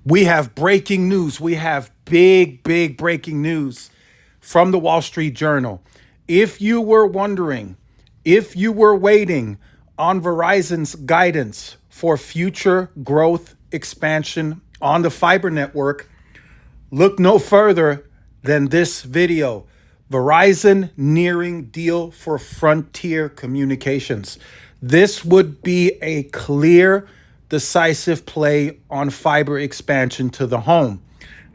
We have breaking news. We have big breaking news from the Wall Street Journal. If you were wondering, if you were waiting on Verizon's guidance for future growth expansion on the fiber network, look no further than this video. Verizon nearing deal for Frontier Communications. This would be a clear, decisive play on fiber expansion to the home.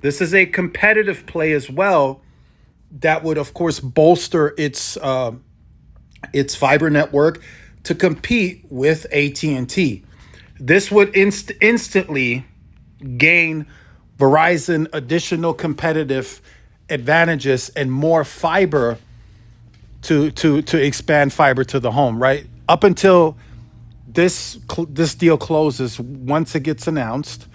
This is a competitive play as well that would, of course, bolster its fiber network to compete with AT&T. This would instantly gain Verizon additional competitive advantages and more fiber to expand fiber to the home, right? Up until this deal closes, once it gets announced,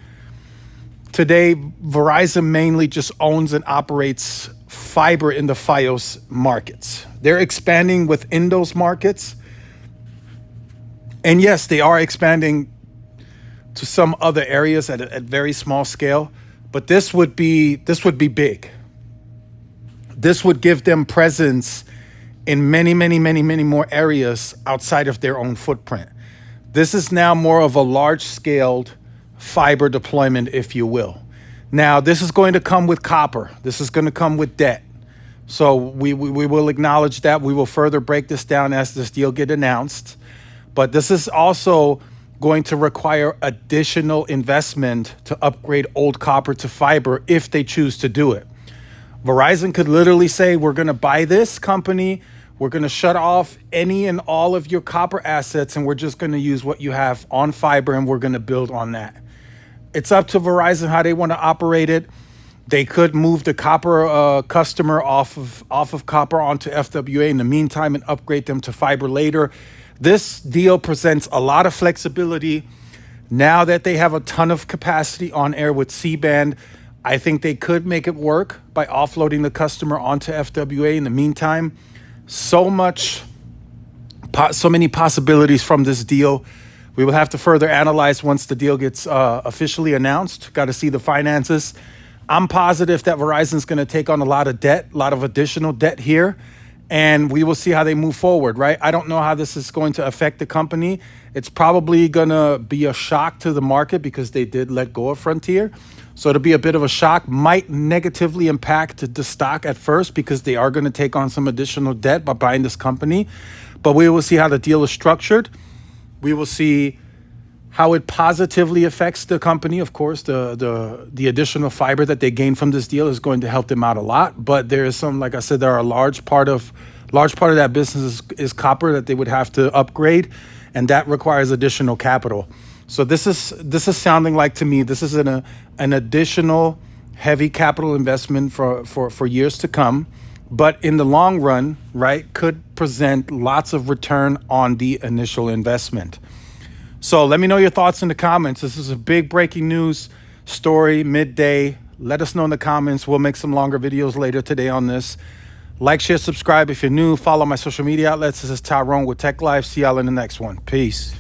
today Verizon mainly just owns and operates fiber in the Fios markets. They're expanding within those markets. And yes, they are expanding to some other areas at very small scale, but this would be big. This would give them presence in many more areas outside of their own footprint. This is now more of a large-scaled fiber deployment, if you will. Now, this is going to come with copper. This is going to come with debt. So we will acknowledge that. We will further break this down as this deal gets announced. But this is also going to require additional investment to upgrade old copper to fiber if they choose to do it. Verizon could literally say, we're going to buy this company, we're going to shut off any and all of your copper assets, and we're just going to use what you have on fiber, and we're going to build on that. It's up to Verizon how they want to operate it. They could move the copper customer off of copper onto FWA in the meantime and upgrade them to fiber later. This deal presents a lot of flexibility. Now that they have a ton of capacity on air with C-band, I think they could make it work by offloading the customer onto FWA in the meantime. So many possibilities from this deal. We will have to further analyze once the deal gets officially announced. Got to see the finances. I'm positive that Verizon's going to take on a lot of debt, a lot of additional debt here, and we will see how they move forward, right? I don't know how this is going to affect the company. It's probably going to be a shock to the market because they did let go of Frontier. So it'll be a bit of a shock, might negatively impact the stock at first because they are going to take on some additional debt by buying this company. But we will see how the deal is structured. We will see how it positively affects the company. Of course, the additional fiber that they gain from this deal is going to help them out a lot. But there is some, like I said, there are a large part of that business is copper that they would have to upgrade, and that requires additional capital. So this is sounding like, to me, this is an additional heavy capital investment for years to come, but in the long run, right, could present lots of return on the initial investment. So let me know your thoughts in the comments. This is a big breaking news story midday. Let us know in the comments. We'll make some longer videos later today on this. Like, share, subscribe if you're new. Follow my social media outlets. This is Tyrone with Tech Life. See y'all in the next one. Peace.